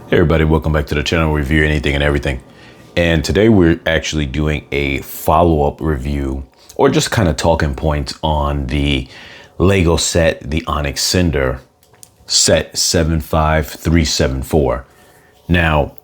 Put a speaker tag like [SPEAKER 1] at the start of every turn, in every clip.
[SPEAKER 1] Hey everybody, welcome back to the channel. Review anything and everything. And today we're actually doing a follow-up review, or just kind of talking points on the Lego set, the Onyx Cinder set 75374. Now,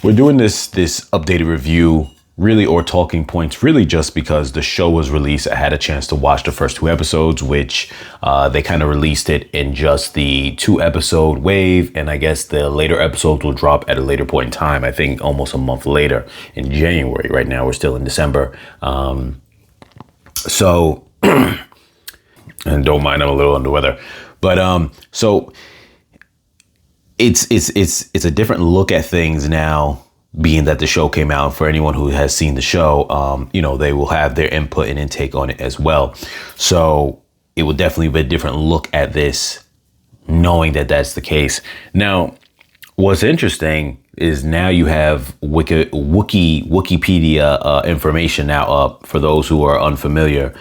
[SPEAKER 1] we're doing this updated review really, or talking points really, just because the show was released. I had a chance to watch the first two episodes, which they kind of released it in just the 2-episode wave, and I guess the later episodes will drop at a later point in time. I think almost a month later in January. Right now we're still in December, so and don't mind, I'm a little under weather, but so it's a different look at things now, being that the show came out. For anyone who has seen the show, they will have their input and intake on it as well. So it will definitely be a different look at this, knowing that that's the case. Now, what's interesting is now you have Wikipedia information now up for those who are unfamiliar.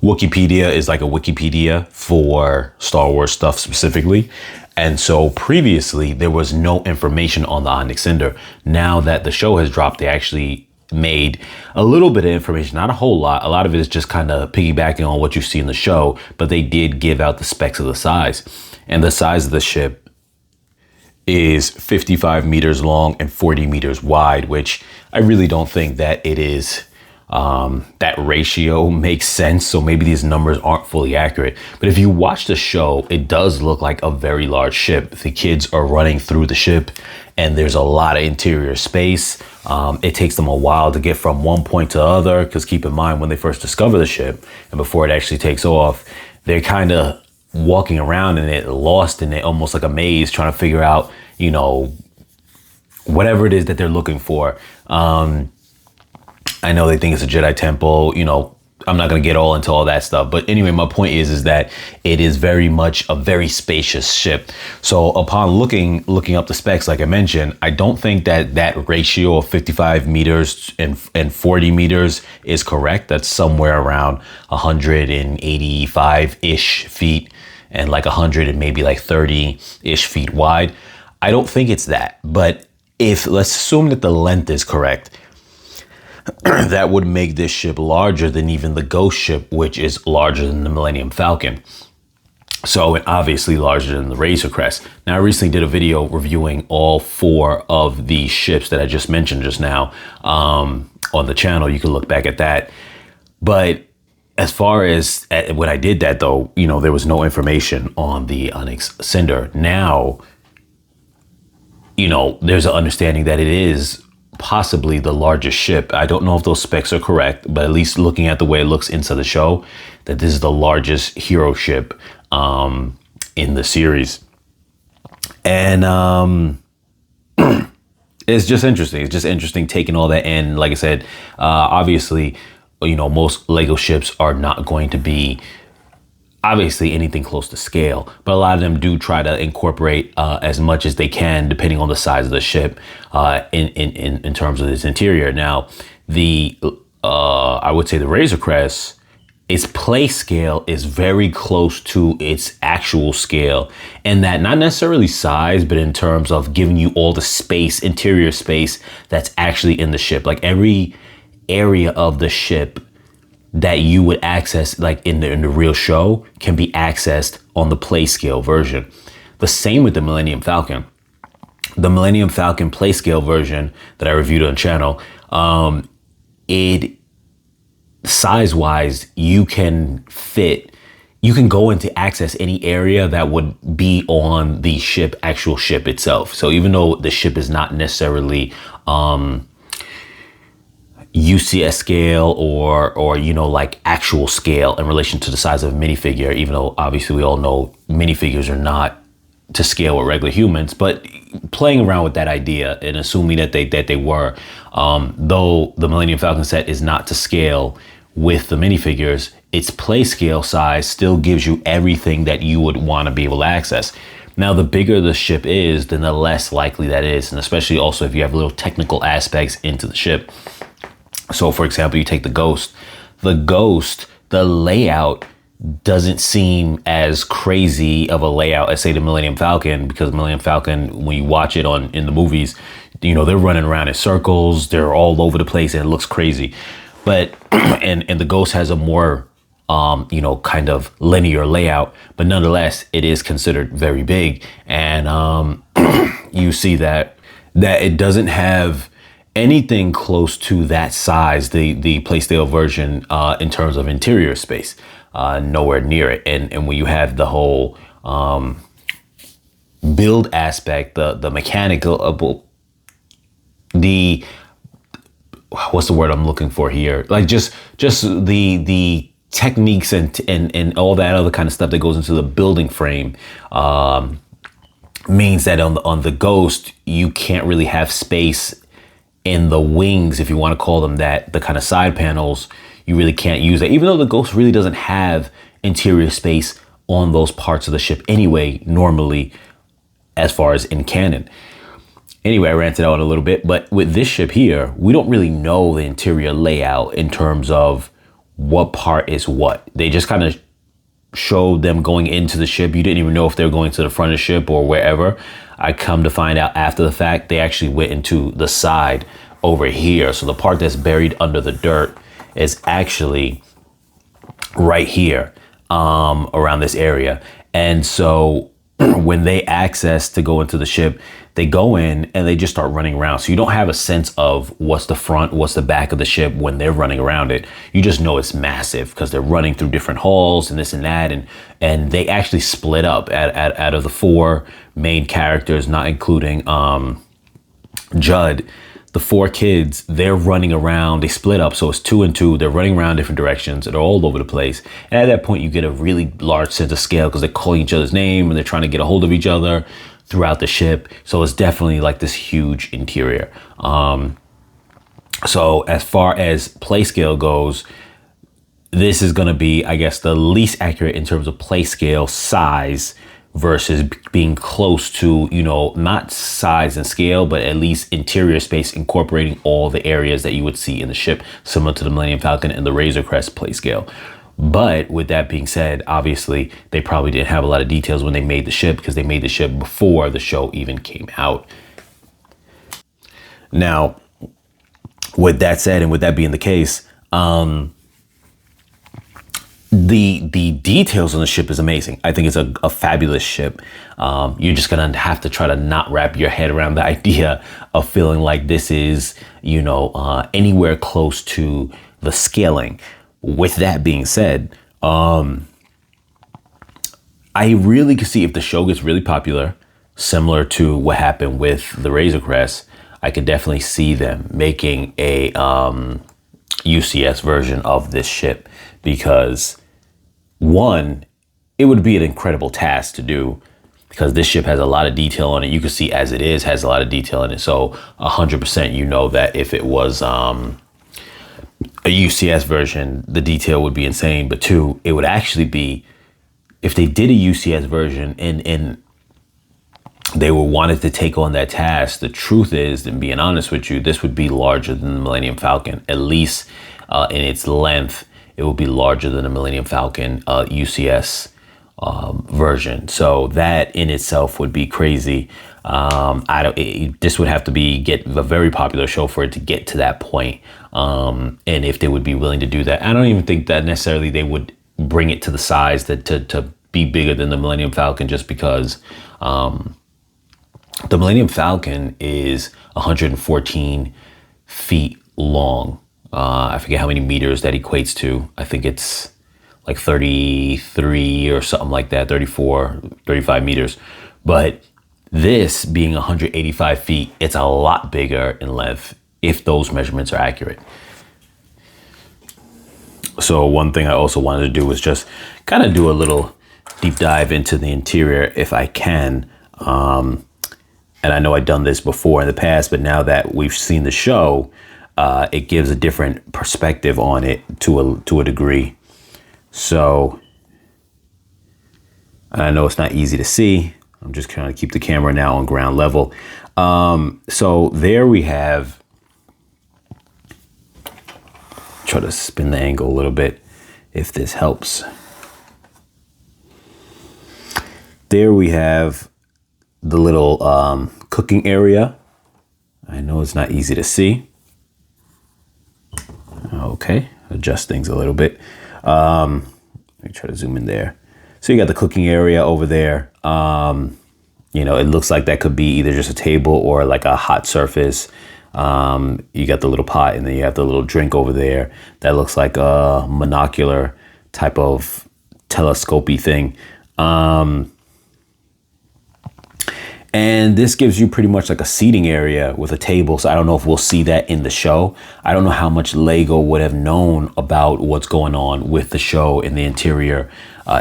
[SPEAKER 1] Wikipedia is like a Wikipedia for Star Wars stuff specifically. And so previously there was no information on the Onyx Cinder. Now that the show has dropped, they actually made a little bit of information, not a whole lot. A lot of it is just kind of piggybacking on what you see in the show, but they did give out the specs of the size. And the size of the ship is 55 meters long and 40 meters wide, which I really don't think that it is. That ratio makes sense, so maybe these numbers aren't fully accurate. But if you watch the show, it does look like a very large ship. The kids are running through the ship, and there's a lot of interior space. It takes them a while to get from one point to the other, because keep in mind, when they first discover the ship and before it actually takes off, they're kind of walking around in it, lost in it, almost like a maze, trying to figure out, whatever it is that they're looking for. I know they think it's a Jedi temple, I'm not going to get all into all that stuff. But anyway, my point is that it is very much a very spacious ship. So upon looking up the specs, like I mentioned, I don't think that ratio of 55 meters and 40 meters is correct. That's somewhere around 185-ish feet and like 100 and maybe like 30-ish feet wide. I don't think it's that. But let's assume that the length is correct, that would make this ship larger than even the Ghost ship, which is larger than the Millennium Falcon. So, and obviously larger than the Razor Crest. Now, I recently did a video reviewing all 4 of the ships that I just mentioned just now on the channel. You can look back at that. But as far as when I did that, though, there was no information on the Onyx Cinder. Now, there's an understanding that it is possibly the largest ship. I don't know if those specs are correct, but at least looking at the way it looks inside the show, that this is the largest hero ship in the series. And it's just interesting. It's just interesting taking all that in. Like I said, obviously, most Lego ships are not going to be obviously anything close to scale, but a lot of them do try to incorporate as much as they can, depending on the size of the ship, in terms of its interior. Now, I would say the Razor Crest, its play scale is very close to its actual scale, and that not necessarily size, but in terms of giving you all the space, interior space that's actually in the ship. Like every area of the ship that you would access, like in the real show, can be accessed on the play scale version. The same with the Millennium Falcon. The Millennium Falcon play scale version that I reviewed on the channel, it size-wise, you can go into access any area that would be on the actual ship itself. So even though the ship is not necessarily UCS scale or like actual scale in relation to the size of a minifigure, even though obviously we all know minifigures are not to scale with regular humans, but playing around with that idea and assuming that they were, though the Millennium Falcon set is not to scale with the minifigures, its play scale size still gives you everything that you would want to be able to access. Now, the bigger the ship is, then the less likely that is, and especially also if you have little technical aspects into the ship. So for example, you take the Ghost, the layout doesn't seem as crazy of a layout as, say, the Millennium Falcon, because Millennium Falcon, when you watch it in the movies, you know, they're running around in circles, they're all over the place, and it looks crazy. But and the Ghost has a more you know, kind of linear layout, but nonetheless, it is considered very big. And you see that it doesn't have anything close to that size, the PlayStation version, in terms of interior space, nowhere near it. And when you have the whole build aspect, the mechanical, the what's the word I'm looking for here? Like just the techniques and all that other kind of stuff that goes into the building frame, means that on the Ghost, you can't really have space in the wings, if you want to call them that, the kind of side panels. You really can't use that, even though the Ghost really doesn't have interior space on those parts of the ship anyway, normally, as far as in canon. Anyway, I ranted out a little bit, but with this ship here, we don't really know the interior layout in terms of what part is what. They just kind of showed them going into the ship. You didn't even know if they were going to the front of the ship or wherever. I come to find out after the fact, they actually went into the side over here. So the part that's buried under the dirt is actually right here, around this area. And so when they access to go into the ship, they go in and they just start running around. So you don't have a sense of what's the front, what's the back of the ship when they're running around it. You just know it's massive because they're running through different halls and this and that. And they actually split up out of the four main characters, not including Judd. The four kids, they're running around, they split up. So it's 2 and 2. They're running around different directions. They're all over the place. And at that point, you get a really large sense of scale because they're calling each other's name and they're trying to get a hold of each other throughout the ship. So it's definitely like this huge interior. So as far as play scale goes, this is going to be, I guess, the least accurate in terms of play scale size versus being close to, you know, not size and scale, but at least interior space, incorporating all the areas that you would see in the ship, similar to the Millennium Falcon and the Razor Crest play scale. But with that being said, obviously, they probably didn't have a lot of details when they made the ship because they made the ship before the show even came out. Now, with that said, and with that being the case, the details on the ship is amazing. I think it's a fabulous ship. You're just gonna have to try to not wrap your head around the idea of feeling like this is, you know, anywhere close to the scaling. With that being said, I really could see if the show gets really popular, similar to what happened with the Razor Crest, I could definitely see them making a UCS version of this ship, because one, it would be an incredible task to do because this ship has a lot of detail on it. You can see as it is, has a lot of detail in it. So 100%, you know that if it was a UCS version, the detail would be insane. But two, it would actually be, if they did a UCS version and they were wanted to take on that task, the truth is, and being honest with you, this would be larger than the Millennium Falcon, at least in its length. It will be larger than the Millennium Falcon UCS version. So that in itself would be crazy. This would have to get a very popular show for it to get to that point. And if they would be willing to do that, I don't even think that necessarily they would bring it to the size to be bigger than the Millennium Falcon, just because the Millennium Falcon is 114 feet long. I forget how many meters that equates to. I think it's like 33 or something like that, 34, 35 meters. But this being 185 feet, it's a lot bigger in length if those measurements are accurate. So one thing I also wanted to do was just kind of do a little deep dive into the interior if I can. And I know I've done this before in the past, but now that we've seen the show, it gives a different perspective on it to a degree. So I know it's not easy to see. I'm just trying to keep the camera now on ground level. So there we have, try to spin the angle a little bit if this helps. there we have the little cooking area. I know it's not easy to see. Okay, adjust things a little bit. Let me try to zoom in there. So you got the cooking area over there. You know, it looks like that could be either just a table or like a hot surface. You got the little pot, and then you have the little drink over there. That looks like a monocular type of telescopy thing. And this gives you pretty much like a seating area with a table. So I don't know if we'll see that in the show. I don't know how much Lego would have known about what's going on with the show in the interior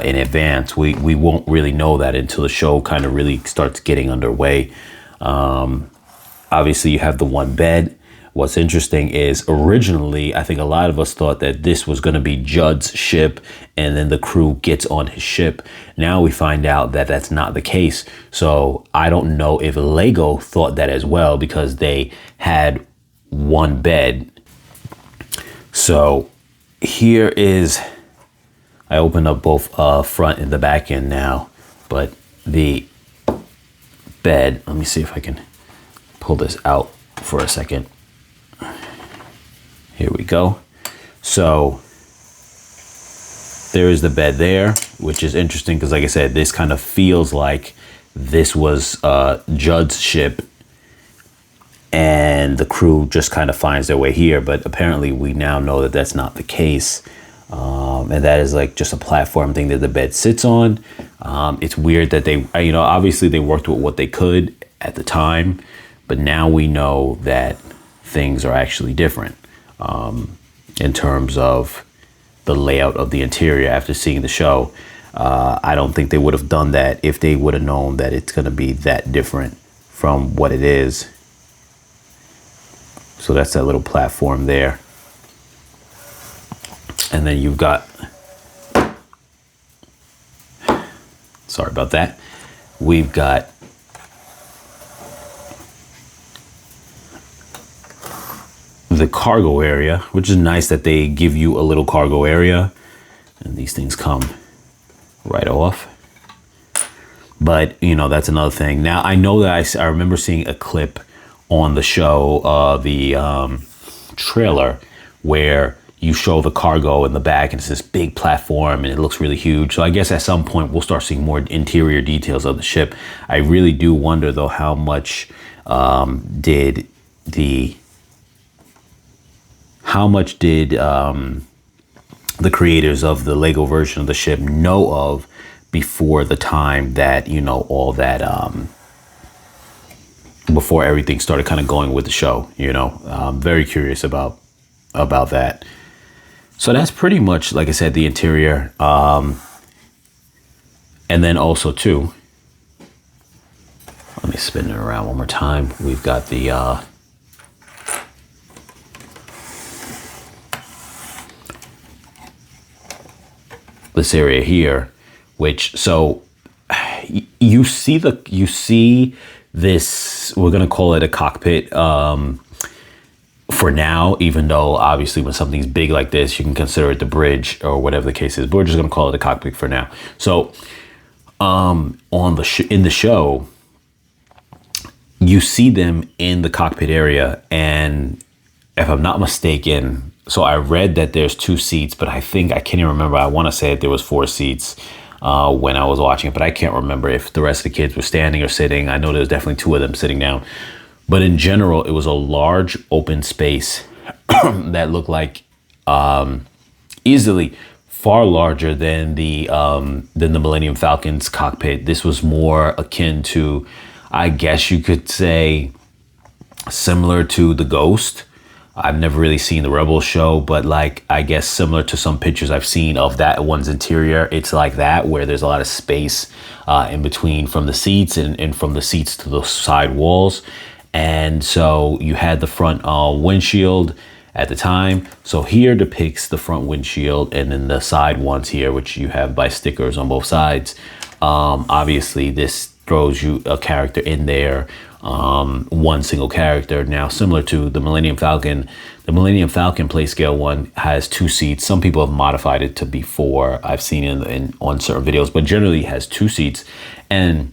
[SPEAKER 1] in advance. We won't really know that until the show kind of really starts getting underway. Obviously, you have the one bed. What's interesting is originally, I think a lot of us thought that this was going to be Judd's ship and then the crew gets on his ship. Now we find out that that's not the case. So I don't know if Lego thought that as well, because they had one bed. So here is, I opened up both front and the back end now, but the bed, let me see if I can pull this out for a second. Here we go. So there is the bed there, which is interesting because, like I said, this kind of feels like this was Judd's ship and the crew just kind of finds their way here. But apparently we now know that that's not the case. And that is like just a platform thing that the bed sits on. It's weird that they, you know, obviously they worked with what they could at the time, but now we know that things are actually different in terms of the layout of the interior after seeing the show. I don't think they would have done that if they would have known that it's going to be that different from what it is. So that's that little platform there. And then you've got, sorry about that, we've got the cargo area, which is nice that they give you a little cargo area, and these things come right off. But you know, that's another thing. Now I know that I remember seeing a clip on the show, the trailer, where you show the cargo in the back and it's this big platform and it looks really huge. So I guess at some point we'll start seeing more interior details of the ship. I really do wonder though, how much did the creators of the Lego version of the ship know of before the time that, you know, all that, before everything started kind of going with the show, you know. I'm very curious about that. So that's pretty much, like I said, the interior. And then also too, let me spin it around one more time. We've got the, this area here, which, so you see this, we're going to call it a cockpit for now, even though obviously when something's big like this, you can consider it the bridge or whatever the case is, but we're just going to call it a cockpit for now. So in the show, you see them in the cockpit area, and if I'm not mistaken, so I read that there's 2 seats, but I think, I can't even remember. I want to say that there was 4 seats when I was watching it, but I can't remember if the rest of the kids were standing or sitting. I know there's definitely 2 of them sitting down. But in general, it was a large open space that looked like easily far larger than the Millennium Falcon's cockpit. This was more akin to, I guess you could say, similar to the Ghost. I've never really seen the Rebels show, but like, I guess similar to some pictures I've seen of that one's interior. It's like that, where there's a lot of space in between from the seats and from the seats to the side walls. And so you had the front windshield at the time. So here depicts the front windshield, and then the side ones here, which you have by stickers on both sides. Obviously this throws you a character in there, one single character. Now, similar to the Millennium Falcon play scale one has 2 seats. Some people have modified it to be 4. I've seen on certain videos, but generally it has 2 seats. And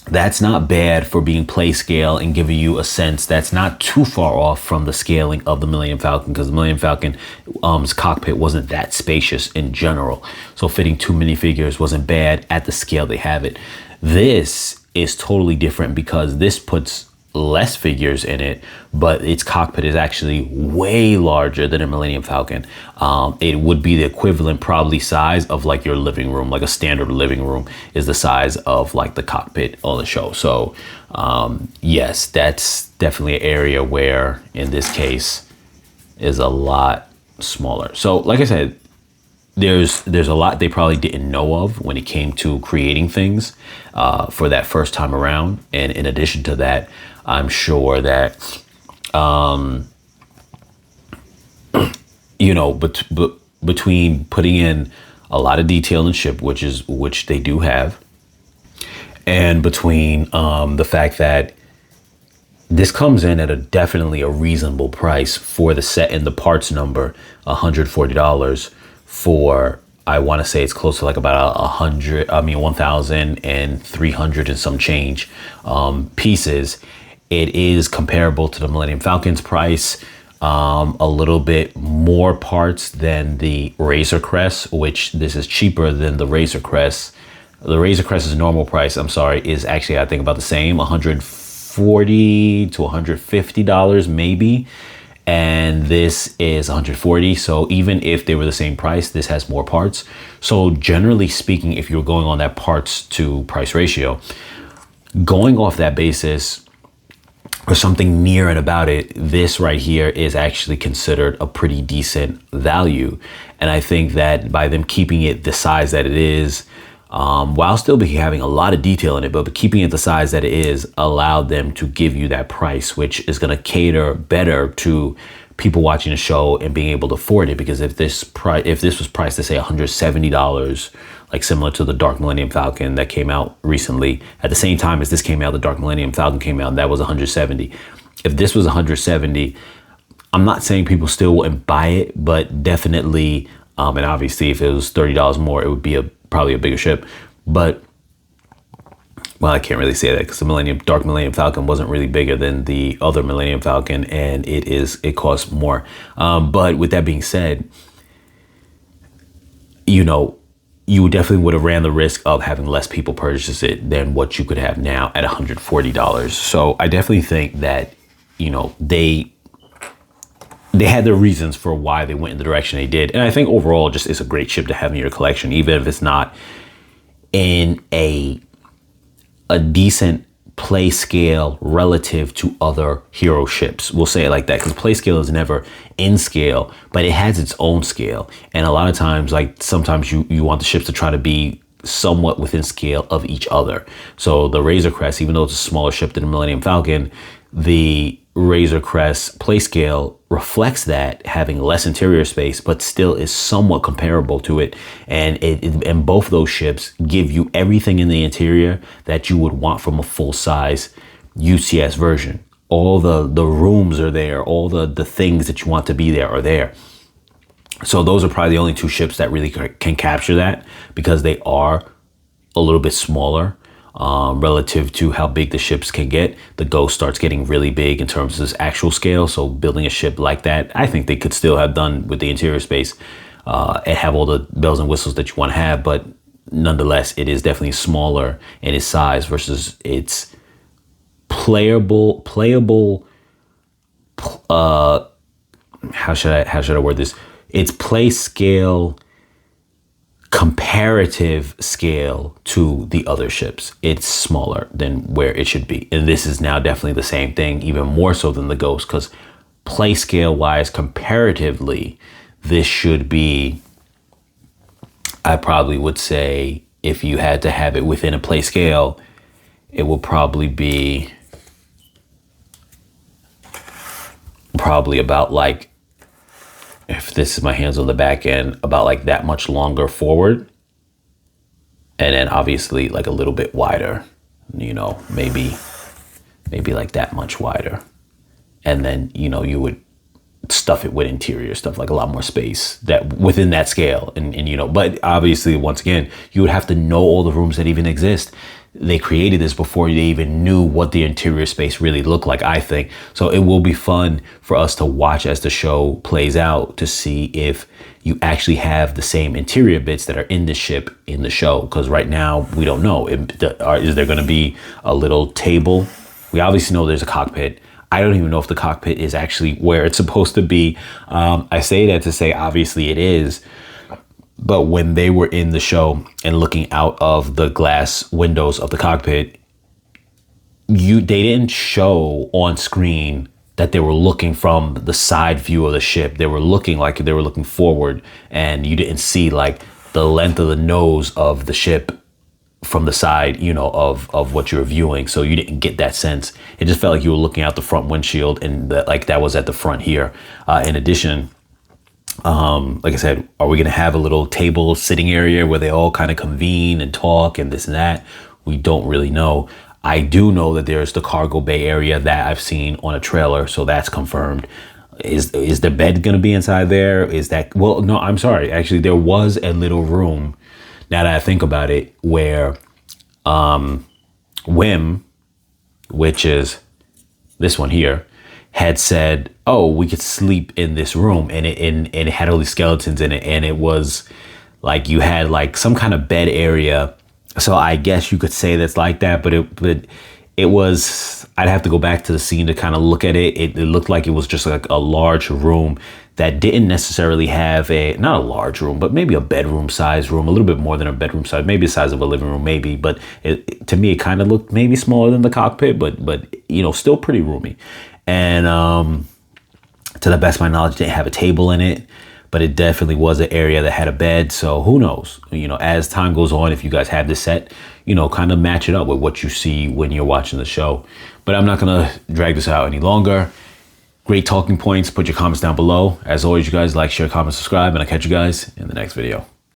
[SPEAKER 1] that's not bad for being play scale and giving you a sense that's not too far off from the scaling of the Millennium Falcon, because the Millennium Falcon's cockpit wasn't that spacious in general. So fitting 2 minifigures wasn't bad at the scale they have it. This is totally different because this puts less figures in it, but its cockpit is actually way larger than a Millennium Falcon. It would be the equivalent probably size of like your living room, like a standard living room is the size of like the cockpit on the show. So yes, that's definitely an area where in this case is a lot smaller. So like I said, there's a lot they probably didn't know of when it came to creating things for that first time around. And in addition to that, I'm sure that, you know, between putting in a lot of detail in the ship, which they do have, and between the fact that this comes in at definitely a reasonable price for the set and the parts number, $140 for, I want to say it's close to like about 1,300 and some change pieces. It is comparable to the Millennium Falcon's price, a little bit more parts than the Razor Crest, which this is cheaper than the Razor Crest. The Razor Crest's normal price, I'm sorry, is actually, I think, about the same, $140 to $150 maybe. And this is $140. So even if they were the same price, this has more parts. So generally speaking, if you're going on that parts to price ratio, going off that basis, or something near and about it, this right here is actually considered a pretty decent value. And I think that by them keeping it the size that it is, while still having a lot of detail in it, but keeping it the size that it is, allowed them to give you that price, which is going to cater better to people watching the show and being able to afford it. Because if this was priced to say $170, like similar to the Dark Millennium Falcon that came out recently, at the same time as this came out, the Dark Millennium Falcon came out, and that was $170. If this was $170, I'm not saying people still wouldn't buy it, but definitely, and obviously if it was $30 more, it would be probably a bigger ship. But well, I can't really say that because the Dark Millennium Falcon wasn't really bigger than the other Millennium Falcon, and it costs more. But with that being said, you know, you definitely would have ran the risk of having less people purchase it than what you could have now at $140. So I definitely think that, you know, they had their reasons for why they went in the direction they did. And I think overall, just it's a great ship to have in your collection, even if it's not in a decent play scale relative to other hero ships. We'll say it like that, because play scale is never in scale, but it has its own scale. And a lot of times, like sometimes you want the ships to try to be somewhat within scale of each other. So the Razor Crest, even though it's a smaller ship than the Millennium Falcon, the Razor Crest play scale reflects that, having less interior space, but still is somewhat comparable to it. And both those ships give you everything in the interior that you would want from a full-size UCS version. All the rooms are there, all the things that you want to be there are there. So those are probably the only two ships that really can capture that, because they are a little bit smaller. Relative to how big the ships can get. The Ghost starts getting really big in terms of its actual scale. So building a ship like that, I think they could still have done with the interior space and have all the bells and whistles that you want to have. But nonetheless, it is definitely smaller in its size versus its playable. How should I word this? Its play scale, comparative scale to the other ships. It's smaller than where it should be. And this is now definitely the same thing, even more so than the Ghost, because play scale wise, comparatively, this should be, I probably would say, if you had to have it within a play scale, it will probably be about like, if this is my hands on the back end, about like that much longer forward. And then obviously like a little bit wider, you know, maybe like that much wider. And then, you know, you would stuff it with interior stuff, like a lot more space that within that scale. And you know, but obviously once again, you would have to know all the rooms that even exist. they created this before they even knew what the interior space really looked like, I think. So it will be fun for us to watch as the show plays out to see if you actually have the same interior bits that are in the ship in the show. Because right now, we don't know. Is there going to be a little table? We obviously know there's a cockpit. I don't even know if the cockpit is actually where it's supposed to be. I say that to say, obviously it is. But when they were in the show and looking out of the glass windows of the cockpit, they didn't show on screen that they were looking from the side view of the ship. They were looking like they were looking forward, and you didn't see like the length of the nose of the ship from the side, you know, of what you're viewing. So you didn't get that sense. It just felt like you were looking out the front windshield, and that was at the front here. In addition, like I said, are we going to have a little table sitting area where they all kind of convene and talk and this and that? We don't really know. I do know that there's the cargo bay area that I've seen on a trailer, so that's confirmed. Is the bed going to be inside there? Is that, well, no, I'm sorry. Actually, there was a little room, now that I think about it, where Wim, which is this one here, had said, oh, we could sleep in this room, and it had all these skeletons in it, and it was like you had like some kind of bed area. So I guess you could say that's like that, but it was, I'd have to go back to the scene to kind of look at it. It looked like it was just like a large room that didn't necessarily have not a large room, but maybe a bedroom size room, a little bit more than a bedroom size, maybe the size of a living room, maybe. But to me, it kind of looked maybe smaller than the cockpit, but you know, still pretty roomy. And to the best of my knowledge, didn't have a table in it, but it definitely was an area that had a bed. So who knows, you know, as time goes on, if you guys have this set, you know, kind of match it up with what you see when you're watching the show. But I'm not going to drag this out any longer. Great talking points. Put your comments down below. As always, you guys like, share, comment, subscribe, and I'll catch you guys in the next video.